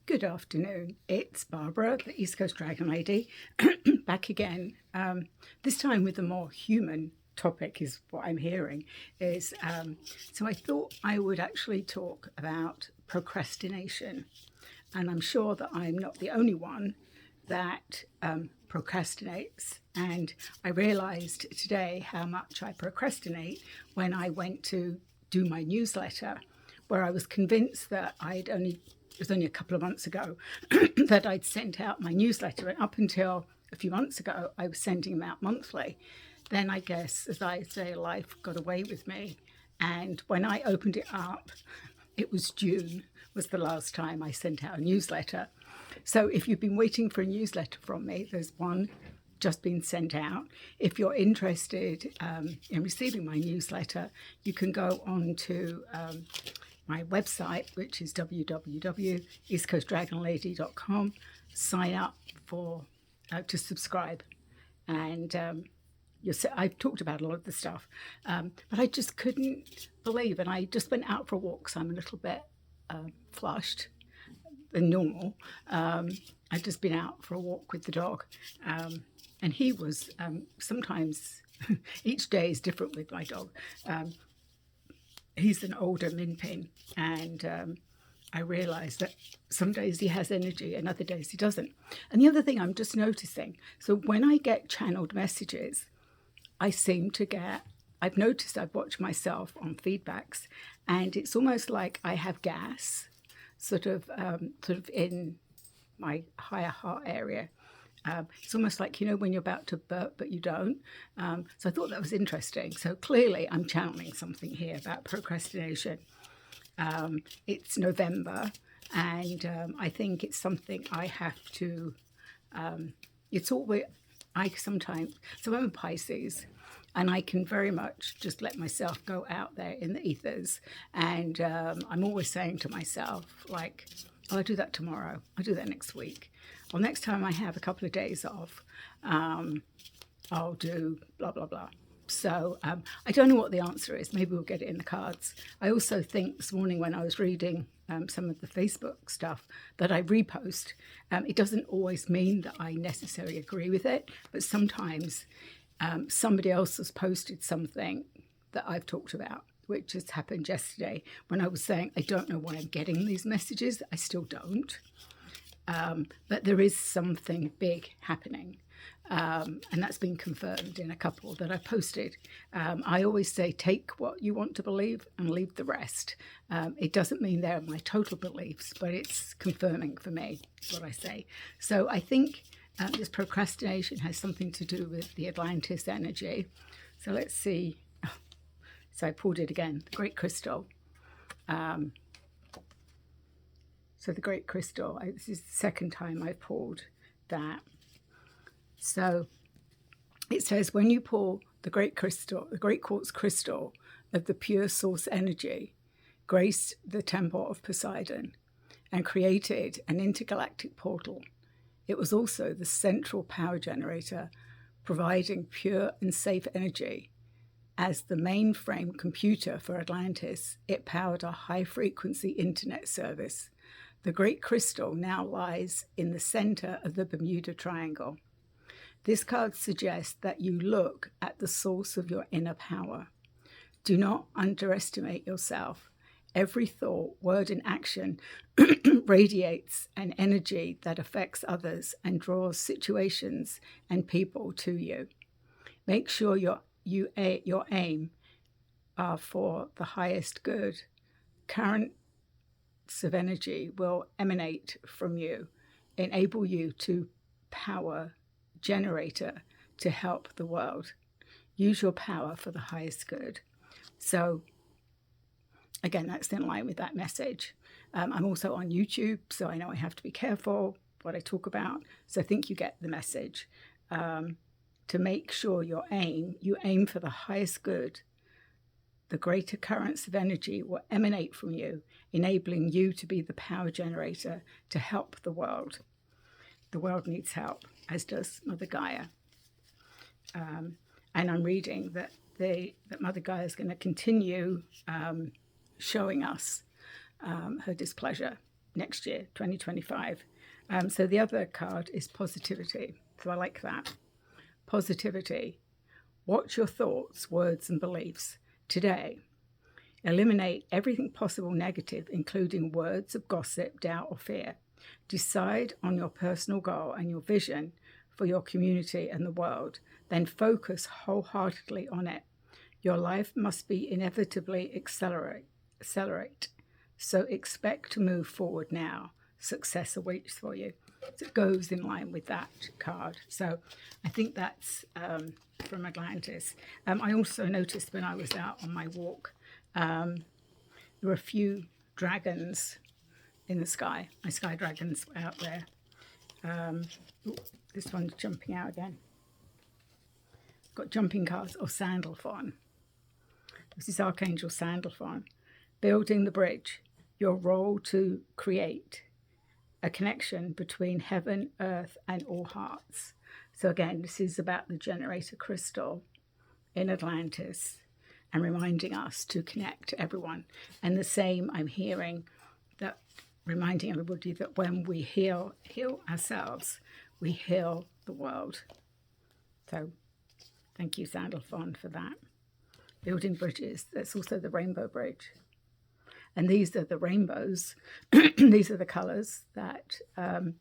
Good afternoon. It's Barbara, the East Coast Dragon Lady, back again. This time with a more human topic is what I'm hearing. So I thought I would actually talk about procrastination. And I'm sure that I'm not the only one that procrastinates. And I realized today how much I procrastinate when I went to do my newsletter, where I was convinced that it was only a couple of months ago that I'd sent out my newsletter. And up until a few months ago, I was sending them out monthly. Then I guess, as I say, life got away with me. And when I opened it up, it was June, was the last time I sent out a newsletter. So if you've been waiting for a newsletter from me, there's one just been sent out. If you're interested in receiving my newsletter, you can go on to my website, which is www.eastcoastdragonlady.com. Sign up to subscribe, and I've talked about a lot of the stuff, but I just couldn't believe, and I just went out for a walk, so I'm a little bit flushed than normal. I've just been out for a walk with the dog, and he was sometimes each day is different with my dog. He's an older min pin, and I realised that some days he has energy and other days he doesn't. And the other thing I'm just noticing, so when I get channeled messages, I've noticed I've watched myself on feedbacks, and it's almost like I have gas sort of in my higher heart area. It's almost like, when you're about to burp, but you don't. So I thought that was interesting. So clearly I'm channeling something here about procrastination. It's November, and I think it's something I have to, so I'm a Pisces, and I can very much just let myself go out there in the ethers. And I'm always saying to myself, like, I'll do that tomorrow. I'll do that next week. Or next time I have a couple of days off, I'll do blah, blah, blah. So I don't know what the answer is. Maybe we'll get it in the cards. I also think this morning when I was reading some of the Facebook stuff that I repost, it doesn't always mean that I necessarily agree with it, but sometimes somebody else has posted something that I've talked about, which has happened yesterday when I was saying, I don't know why I'm getting these messages. I still don't. But there is something big happening. And that's been confirmed in a couple that I posted. I always say, take what you want to believe and leave the rest. It doesn't mean they're my total beliefs, but it's confirming for me what I say. So I think this procrastination has something to do with the Atlantis energy. So let's see. So I pulled it again, the Great Crystal. So the Great Crystal, this is the second time I've pulled that. So it says, when you pull the Great Crystal, the Great Quartz Crystal of the pure source energy, graced the temple of Poseidon and created an intergalactic portal. It was also the central power generator, providing pure and safe energy. As the mainframe computer for Atlantis, it powered a high-frequency internet service. The Great Crystal now lies in the center of the Bermuda Triangle. This card suggests that you look at the source of your inner power. Do not underestimate yourself. Every thought, word, and action radiates an energy that affects others and draws situations and people to you. Make sure your aim are for the highest good. Currents of energy will emanate from you, enable you to power generator to help the world. Use your power for the highest good. So again, that's in line with that message. I'm also on YouTube, so I know I have to be careful what I talk about. So I think you get the message. To make sure you aim for the highest good. The greater currents of energy will emanate from you, enabling you to be the power generator to help the world. The world needs help, as does Mother Gaia. And I'm reading that Mother Gaia is going to continue showing us her displeasure. next year, 2025. So the other card is positivity. So I like that. Positivity. Watch your thoughts, words, and beliefs today. Eliminate everything possible negative, including words of gossip, doubt, or fear. Decide on your personal goal and your vision for your community and the world. Then focus wholeheartedly on it. Your life must be inevitably accelerate. So expect to move forward now. Success awaits for you. So it goes in line with that card. So I think that's from Atlantis. I also noticed when I was out on my walk, there were a few dragons in the sky. My sky dragons were out there. This one's jumping out again. Got jumping cards or Sandalphon. This is Archangel Sandalphon. Building the bridge. Your role to create a connection between heaven, earth, and all hearts. So again, this is about the generator crystal in Atlantis and reminding us to connect to everyone. And the same I'm hearing, that reminding everybody that when we heal ourselves, we heal the world. So thank you, Sandalphon, for that. Building bridges. That's also the rainbow bridge. And these are the rainbows. These are the colours that from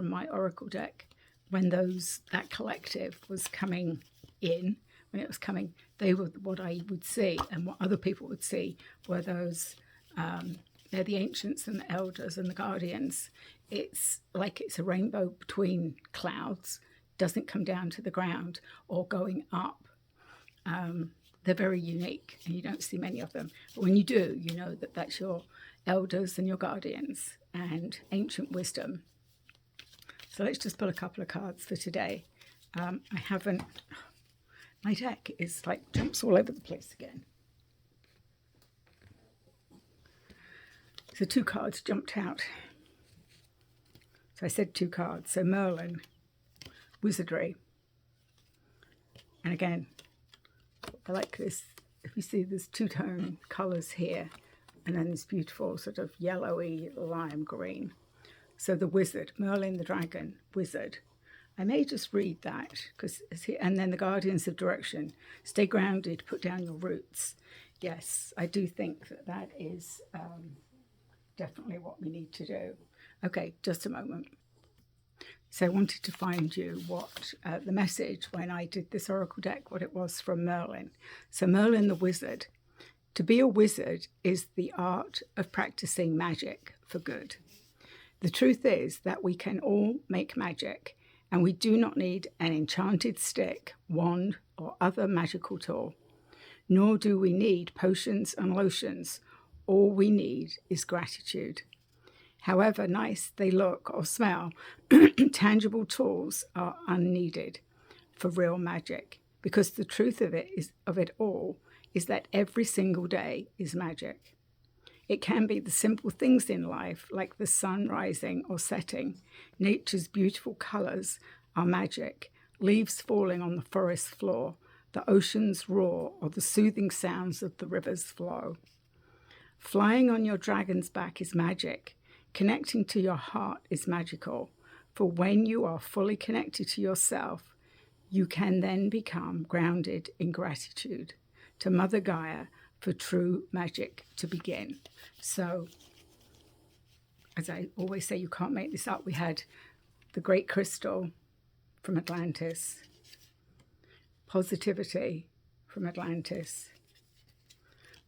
my oracle deck, when that collective was coming in, when it was coming, they were what I would see, and what other people would see were those, they're the ancients and the elders and the guardians. It's like it's a rainbow between clouds, doesn't come down to the ground or going up. They're very unique and you don't see many of them. But when you do, you know that that's your elders and your guardians and ancient wisdom. So let's just pull a couple of cards for today. My deck is like jumps all over the place again. So 2 cards jumped out. So I said 2 cards. So Merlin, Wizardry. And again, I like this. If you see, there's 2-tone colours here, and then this beautiful sort of yellowy lime green. So the wizard, Merlin the dragon, wizard. I may just read that, and then the guardians of direction. Stay grounded, put down your roots. Yes, I do think that is definitely what we need to do. Okay, just a moment. So I wanted to find you what the message when I did this oracle deck, what it was from Merlin. So Merlin the wizard. To be a wizard is the art of practicing magic for good. The truth is that we can all make magic, and we do not need an enchanted stick, wand, or other magical tool. Nor do we need potions and lotions. All we need is gratitude. However nice they look or smell, tangible tools are unneeded for real magic, because the truth of it all is that every single day is magic. It can be the simple things in life, like the sun rising or setting. Nature's beautiful colours are magic, leaves falling on the forest floor, the ocean's roar, or the soothing sounds of the river's flow. Flying on your dragon's back is magic. Connecting to your heart is magical, for when you are fully connected to yourself, you can then become grounded in gratitude to Mother Gaia for true magic to begin. So, as I always say, you can't make this up. We had the great crystal from Atlantis, positivity from Atlantis,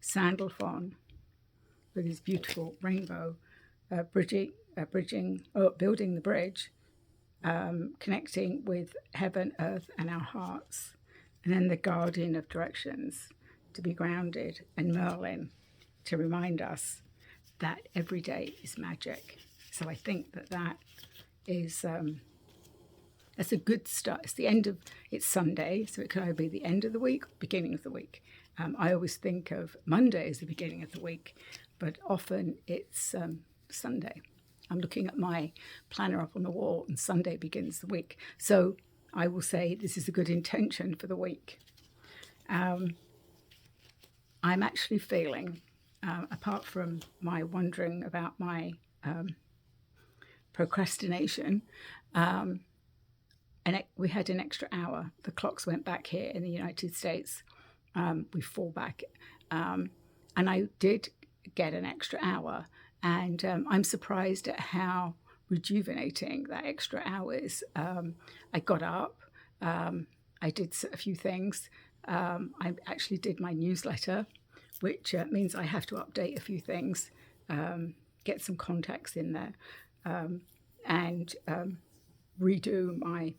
Sandalphon with his beautiful rainbow, building the bridge, connecting with heaven, earth, and our hearts. And then the guardian of directions, to be grounded, and Merlin, to remind us that every day is magic. So I think that is, that's a good start. It's Sunday, so it could either be the end of the week or beginning of the week. I always think of Monday as the beginning of the week, but often it's Sunday. I'm looking at my planner up on the wall, and Sunday begins the week. So I will say this is a good intention for the week. I'm actually feeling apart from my wondering about my procrastination, and we had an extra hour. The clocks went back here in the United States. We fall back. And I did get an extra hour. And I'm surprised at how rejuvenating that extra hour is. I got up. I did a few things. I actually did my newsletter, which means I have to update a few things, get some context in there, and redo my...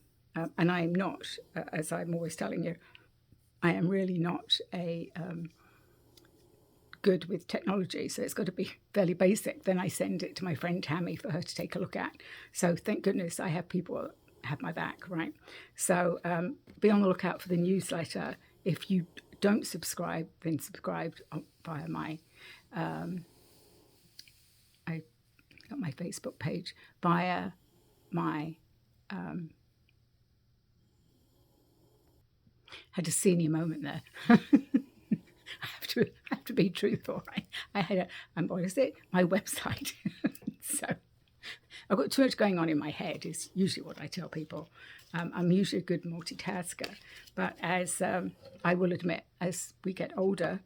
and I am not, as I'm always telling you, I am really not a good with technology, so it's got to be fairly basic. Then I send it to my friend Tammy for her to take a look at. So thank goodness I have people have my back, right? So be on the lookout for the newsletter. If you don't subscribe, then subscribe via my I got my Facebook page, via my had a senior moment there. I have to be truthful, right? I had what is it? My website. So I've got too much going on in my head is usually what I tell people. I'm usually a good multitasker, but as I will admit, as we get older,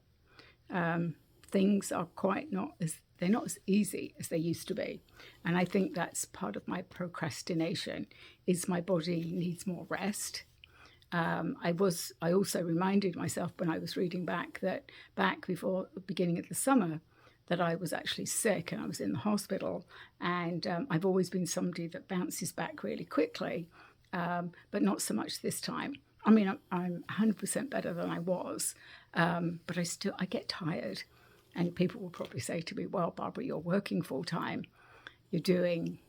things are they're not as easy as they used to be. And I think that's part of my procrastination, is my body needs more rest. I also reminded myself when I was reading back before the beginning of the summer, that I was actually sick and I was in the hospital. And I've always been somebody that bounces back really quickly, but not so much this time. I mean, I'm 100% better than I was, but I get tired. And people will probably say to me, well, Barbara, you're working full time. You're doing,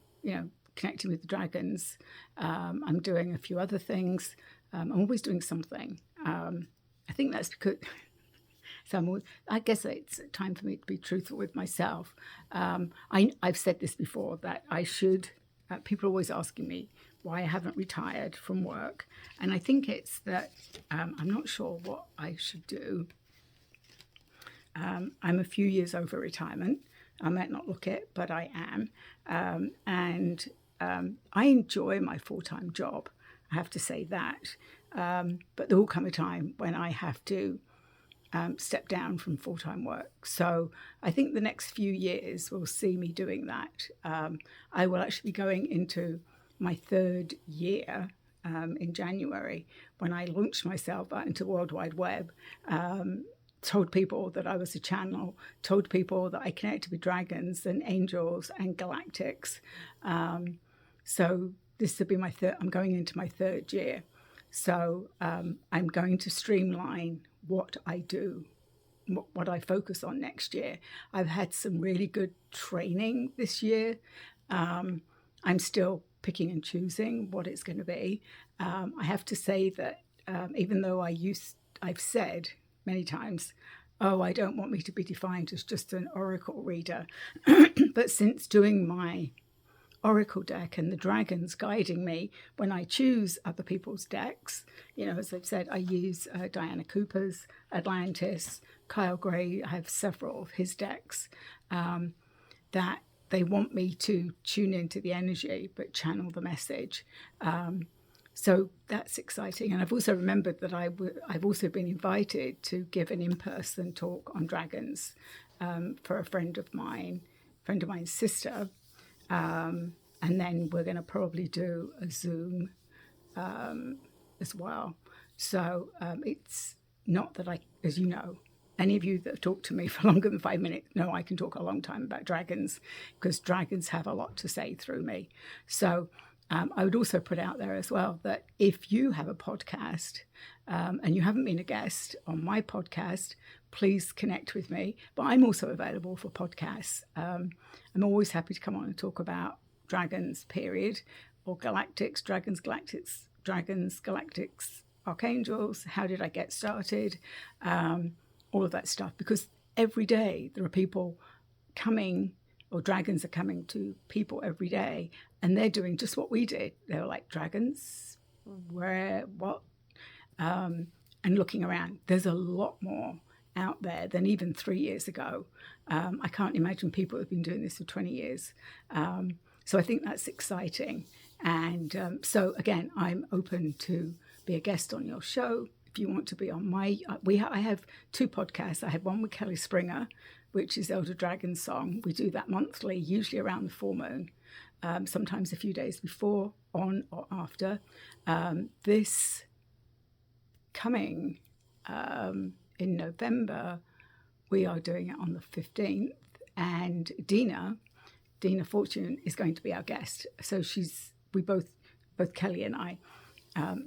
connecting with the dragons. I'm doing a few other things. I'm always doing something. I think that's because... So I guess it's time for me to be truthful with myself. I've said this before, that I should... people are always asking me why I haven't retired from work. And I think it's that I'm not sure what I should do. I'm a few years over retirement. I might not look it, but I am. And I enjoy my full-time job. I have to say that. But there will come a time when I have to step down from full-time work. So I think the next few years will see me doing that. I will actually be going into my third year in January, when I launched myself out into the World Wide Web. Told people that I was a channel, told people that I connected with dragons and angels and galactics. So this will be I'm going into my third year. So I'm going to streamline what I do, what I focus on next year. I've had some really good training this year. I'm still picking and choosing what it's going to be. I have to say that even though I've said many times, I don't want me to be defined as just an oracle reader. But since doing my oracle deck and the dragons guiding me when I choose other people's decks, as I've said, I use Diana Cooper's Atlantis, Kyle Gray. I have several of his decks, that they want me to tune into the energy but channel the message. So that's exciting. And I've also remembered that I've also been invited to give an in-person talk on dragons for a friend of mine's sister. And then we're going to probably do a Zoom as well. So it's not that as you know, any of you that have talked to me for longer than 5 minutes know I can talk a long time about dragons, because dragons have a lot to say through me. So I would also put out there as well that if you have a podcast and you haven't been a guest on my podcast, please connect with me. But I'm also available for podcasts. I'm always happy to come on and talk about dragons, period, or galactics, dragons, galactics, archangels. How did I get started? All of that stuff. Because every day there are people coming, or dragons are coming to people every day, and they're doing just what we did. They were like, dragons, where, what? And looking around, there's a lot more out there than even 3 years ago. I can't imagine people have been doing this for 20 years. So I think that's exciting. And so again, I'm open to be a guest on your show. If you want to be on my, I have 2 podcasts. I have one with Kelly Springer, which is Elder Dragon Song. We do that monthly, usually around the full moon, sometimes a few days before, on or after. This coming in November, we are doing it on the 15th, and Dina Fortune is going to be our guest. So we both Kelly and I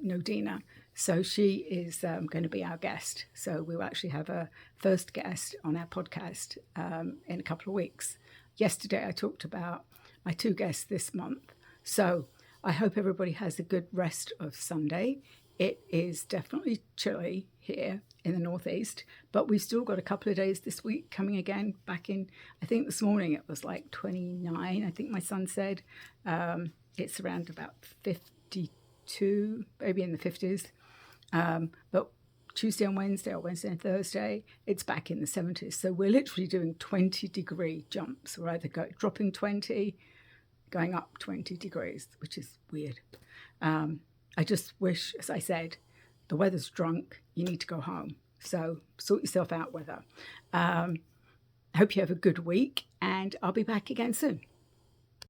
know Dina. So she is going to be our guest. So we will actually have a first guest on our podcast in a couple of weeks. Yesterday I talked about my 2 guests this month. So I hope everybody has a good rest of Sunday. It is definitely chilly here in the northeast, but we've still got a couple of days this week coming again back in. I think this morning it was like 29. I think my son said it's around about 52, maybe in the 50s. But Tuesday and Wednesday, or Wednesday and Thursday, it's back in the 70s. So we're literally doing 20-degree jumps. We're either dropping 20, going up 20 degrees, which is weird. I just wish, as I said, the weather's drunk, you need to go home. So sort yourself out, weather. I hope you have a good week, and I'll be back again soon.